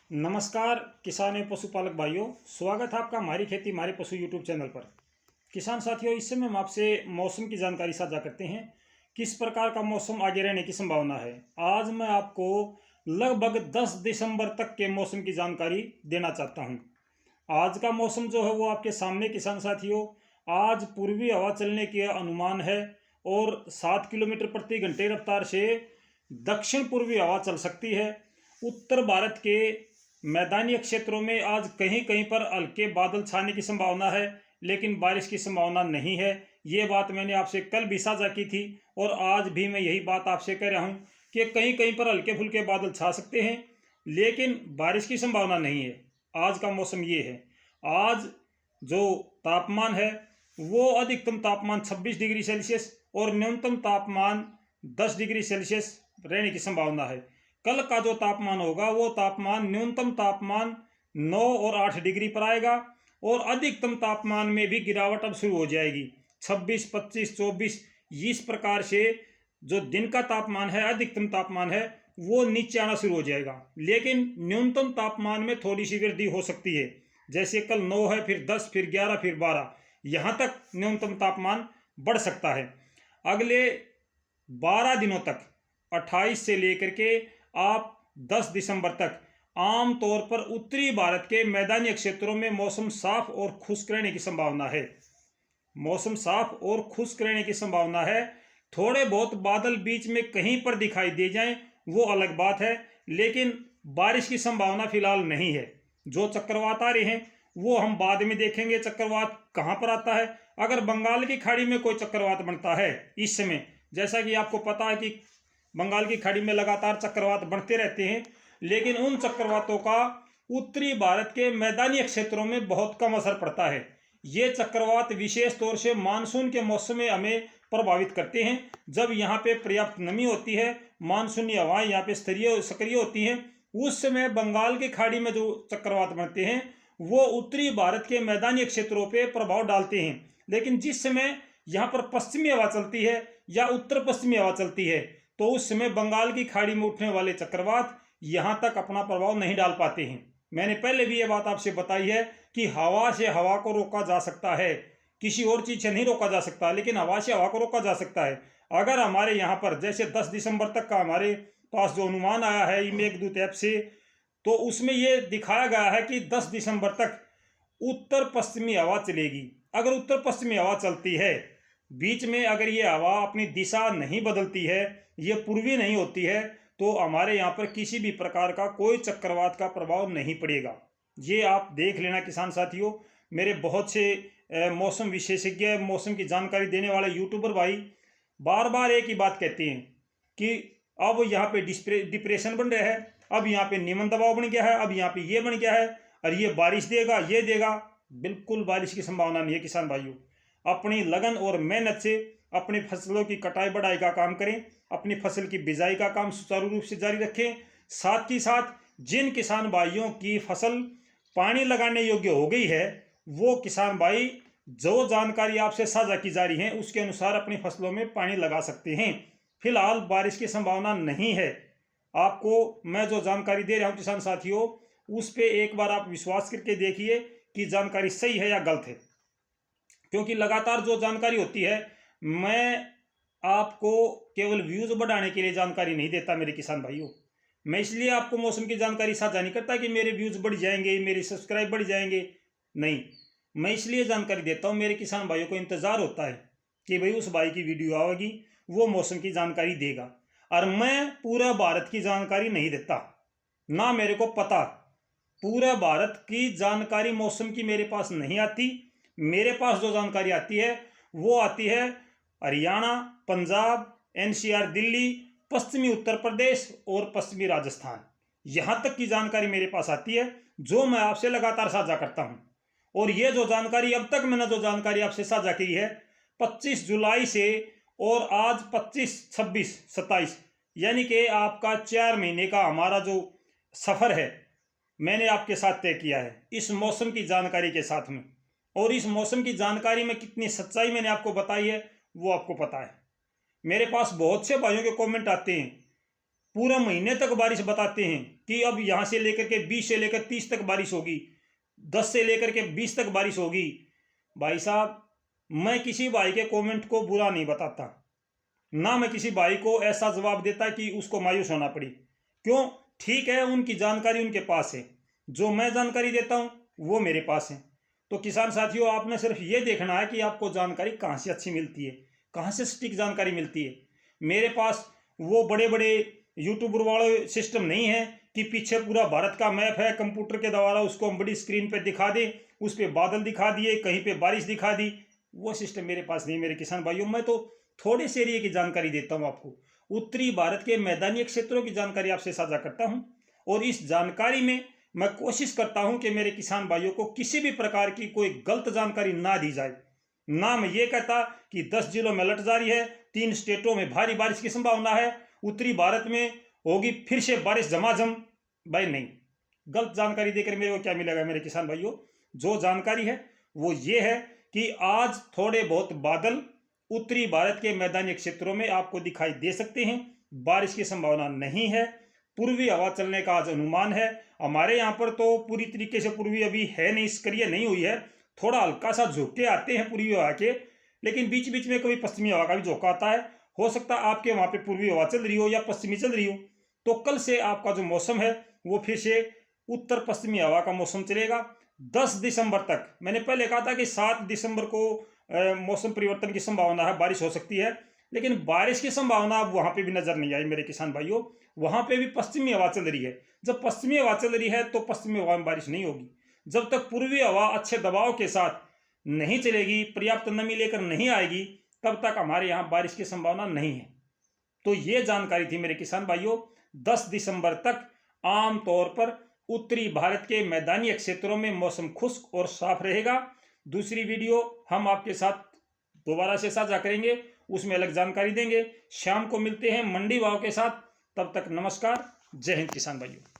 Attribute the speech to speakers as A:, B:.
A: नमस्कार किसान एवं पशुपालक भाइयों, स्वागत है आपका हमारी खेती हमारे पशु यूट्यूब चैनल पर। किसान साथियों, इस समय हम आपसे मौसम की जानकारी साझा करते हैं। किस प्रकार का मौसम आगे रहने की संभावना है। आज मैं आपको लगभग 10 दिसंबर तक के मौसम की जानकारी देना चाहता हूं। आज का मौसम जो है वो आपके सामने किसान साथियों। आज पूर्वी हवा चलने के अनुमान है और 7 किलोमीटर प्रति घंटे रफ्तार से दक्षिण पूर्वी हवा चल सकती है। उत्तर भारत के मैदानी क्षेत्रों में आज कहीं कहीं पर हल्के बादल छाने की संभावना है, लेकिन बारिश की संभावना नहीं है। ये बात मैंने आपसे कल भी साझा की थी और आज भी मैं यही बात आपसे कह रहा हूँ कि कहीं कहीं पर हल्के फुल्के बादल छा सकते हैं, लेकिन बारिश की संभावना नहीं है। आज का मौसम ये है। आज जो तापमान है वो अधिकतम तापमान 26 डिग्री सेल्सियस और न्यूनतम तापमान 10 डिग्री सेल्सियस रहने की संभावना है। कल का जो तापमान होगा वो तापमान न्यूनतम तापमान 9 और 8 डिग्री पर आएगा और अधिकतम तापमान में भी गिरावट अब शुरू हो जाएगी। 26, 25, 24 इस प्रकार से जो दिन का तापमान है, अधिकतम तापमान है वो नीचे आना शुरू हो जाएगा, लेकिन न्यूनतम तापमान में थोड़ी सी वृद्धि हो सकती है। जैसे कल 9 है, फिर 10, फिर 11, फिर 12, यहाँ तक न्यूनतम तापमान बढ़ सकता है। अगले 12 दिनों तक 28 से लेकर के आप 10 दिसंबर तक आमतौर पर उत्तरी भारत के मैदानी क्षेत्रों में मौसम साफ और खुश्क रहने की संभावना है। मौसम साफ और खुश्क रहने की संभावना है। थोड़े बहुत बादल बीच में कहीं पर दिखाई दे जाएं वो अलग बात है, लेकिन बारिश की संभावना फिलहाल नहीं है। जो चक्रवात आ रहे हैं वो हम बाद में देखेंगे चक्रवात कहाँ पर आता है। अगर बंगाल की खाड़ी में कोई चक्रवात बनता है इस समय, जैसा कि आपको पता है कि बंगाल की खाड़ी में लगातार चक्रवात बनते रहते हैं, लेकिन उन चक्रवातों का उत्तरी भारत के मैदानी क्षेत्रों में बहुत कम असर पड़ता है। ये चक्रवात विशेष तौर से मानसून के मौसम में हमें प्रभावित करते हैं। जब यहाँ पे पर्याप्त नमी होती है, मानसूनी हवाएं यहाँ पे सक्रिय होती हैं, उस समय बंगाल की खाड़ी में जो चक्रवात बनते हैं वो उत्तरी भारत के मैदानी क्षेत्रों पर प्रभाव डालते हैं। लेकिन जिस समय यहाँ पर पश्चिमी हवा चलती है या उत्तर पश्चिमी हवा चलती है तो उस समय बंगाल की खाड़ी में उठने वाले चक्रवात यहां तक अपना प्रभाव नहीं डाल पाते हैं। मैंने पहले भी ये बात आपसे बताई है कि हवा से हवा को रोका जा सकता है, किसी और चीज से नहीं रोका जा सकता, लेकिन हवा से हवा को रोका जा सकता है। अगर हमारे यहाँ पर जैसे 10 दिसंबर तक का हमारे पास जो अनुमान आया है मेघदूत ऐप से, तो उसमें ये दिखाया गया है कि 10 दिसंबर तक उत्तर पश्चिमी हवा चलेगी। अगर उत्तर पश्चिमी हवा चलती है, बीच में अगर ये हवा अपनी दिशा नहीं बदलती है, ये पूर्वी नहीं होती है, तो हमारे यहाँ पर किसी भी प्रकार का कोई चक्रवात का प्रभाव नहीं पड़ेगा। ये आप देख लेना किसान साथियों। मेरे बहुत से मौसम विशेषज्ञ, मौसम की जानकारी देने वाले यूट्यूबर भाई बार बार एक ही बात कहते हैं कि अब यहाँ पे डिप्रेशन बन रहा है, अब यहाँ पे निम्न दबाव बन गया है, अब यहाँ पे ये बन गया है और ये बारिश देगा, ये देगा। बिल्कुल बारिश की संभावना नहीं है किसान भाइयों। अपनी लगन और मेहनत से अपनी फसलों की कटाई बढ़ाई का काम करें, अपनी फसल की बिजाई का काम सुचारू रूप से जारी रखें। साथ ही साथ जिन किसान भाइयों की फसल पानी लगाने योग्य हो गई है, वो किसान भाई जो जानकारी आपसे साझा की जा रही है उसके अनुसार अपनी फसलों में पानी लगा सकते हैं। फिलहाल बारिश की संभावना नहीं है। आपको मैं जो जानकारी दे रहा हूँ किसान साथियों, उस पर एक बार आप विश्वास करके देखिए कि जानकारी सही है या गलत है, क्योंकि लगातार जो जानकारी होती है, मैं आपको केवल व्यूज बढ़ाने के लिए जानकारी नहीं देता मेरे किसान भाइयों। मैं इसलिए आपको मौसम की जानकारी साझा नहीं करता कि मेरे व्यूज बढ़ जाएंगे, मेरे सब्सक्राइब बढ़ जाएंगे, नहीं। मैं इसलिए जानकारी देता हूँ, मेरे किसान भाइयों को इंतजार होता है कि भाई उस भाई की वीडियो आएगी, वो मौसम की जानकारी देगा। और मैं पूरा भारत की जानकारी नहीं देता, ना मेरे को पता। पूरा भारत की जानकारी मौसम की मेरे पास नहीं आती। मेरे पास जो जानकारी आती है वो आती है हरियाणा, पंजाब, एनसीआर दिल्ली, पश्चिमी उत्तर प्रदेश और पश्चिमी राजस्थान, यहाँ तक की जानकारी मेरे पास आती है, जो मैं आपसे लगातार साझा करता हूँ। और ये जो जानकारी अब तक मैंने जो जानकारी आपसे साझा की है 25 जुलाई से, और आज 25, 26, 27, यानी कि आपका 4 महीने का हमारा जो सफ़र है मैंने आपके साथ तय किया है इस मौसम की जानकारी के साथ में। और इस मौसम की जानकारी में कितनी सच्चाई मैंने आपको बताई है वो आपको पता है। मेरे पास बहुत से भाइयों के कमेंट आते हैं, पूरा महीने तक बारिश बताते हैं कि अब यहाँ से लेकर के 20 से लेकर 30 तक बारिश होगी, 10 से लेकर के 20 तक बारिश होगी। भाई साहब, मैं किसी भाई के कमेंट को बुरा नहीं बताता, ना मैं किसी भाई को ऐसा जवाब देता कि उसको मायूस होना पड़ी। क्यों? ठीक है, उनकी जानकारी उनके पास है, जो मैं जानकारी देता हूँ वो मेरे पास है। तो किसान साथियों, आपने सिर्फ ये देखना है कि आपको जानकारी कहाँ से अच्छी मिलती है, कहाँ से सटीक जानकारी मिलती है। मेरे पास वो बड़े बड़े यूट्यूबर वाले सिस्टम नहीं है कि पीछे पूरा भारत का मैप है, कंप्यूटर के द्वारा उसको हम बड़ी स्क्रीन पे दिखा दें, उस पर बादल दिखा दिए, कहीं पे बारिश दिखा दी। वो सिस्टम मेरे पास नहीं मेरे किसान भाइयों। मैं तो थोड़े से एरिया की जानकारी देता हूँ आपको, उत्तरी भारत के मैदानी क्षेत्रों की जानकारी आपसे साझा करता हूँ। और इस जानकारी में मैं कोशिश करता हूँ कि मेरे किसान भाइयों को किसी भी प्रकार की कोई गलत जानकारी ना दी जाए। ना मैं ये कहता कि 10 जिलों में अलर्ट जारी है, 3 स्टेटों में भारी बारिश की संभावना है, उत्तरी भारत में होगी फिर से बारिश झमाझम। भाई नहीं, गलत जानकारी देकर मेरे को क्या मिलेगा मेरे किसान भाइयों। जो जानकारी है वो ये है कि आज थोड़े बहुत बादल उत्तरी भारत के मैदानी क्षेत्रों में आपको दिखाई दे सकते हैं, बारिश की संभावना नहीं है। पूर्वी हवा चलने का आज अनुमान है। हमारे यहाँ पर तो पूरी तरीके से पूर्वी अभी है नहीं, सक्रिय नहीं हुई है, थोड़ा हल्का सा झोंके आते हैं पूर्वी हवा के, लेकिन बीच बीच में कभी पश्चिमी हवा का भी झोंका आता है। हो सकता है आपके वहाँ पे पूर्वी हवा चल रही हो या पश्चिमी चल रही हो। तो कल से आपका जो मौसम है वो फिर से उत्तर पश्चिमी हवा का मौसम चलेगा 10 दिसंबर तक। मैंने पहले कहा था कि 7 दिसंबर को मौसम परिवर्तन की संभावना है, बारिश हो सकती है, लेकिन बारिश की संभावना अब वहां पे भी नजर नहीं आई मेरे किसान भाइयों। वहां पे भी पश्चिमी हवा चल रही है। जब पश्चिमी हवा चल रही है तो पश्चिमी हवा में बारिश नहीं होगी। जब तक पूर्वी हवा अच्छे दबाव के साथ नहीं चलेगी, पर्याप्त नमी लेकर नहीं आएगी, तब तक हमारे यहाँ बारिश की संभावना नहीं है। तो ये जानकारी थी मेरे किसान भाइयों। 10 दिसंबर तक आमतौर पर उत्तरी भारत के मैदानी क्षेत्रों में मौसम खुश्क और साफ रहेगा। दूसरी वीडियो हम आपके साथ दोबारा से साझा करेंगे, उसमें अलग जानकारी देंगे। शाम को मिलते हैं मंडी भाव के साथ। तब तक नमस्कार, जय हिंद किसान भाइयों।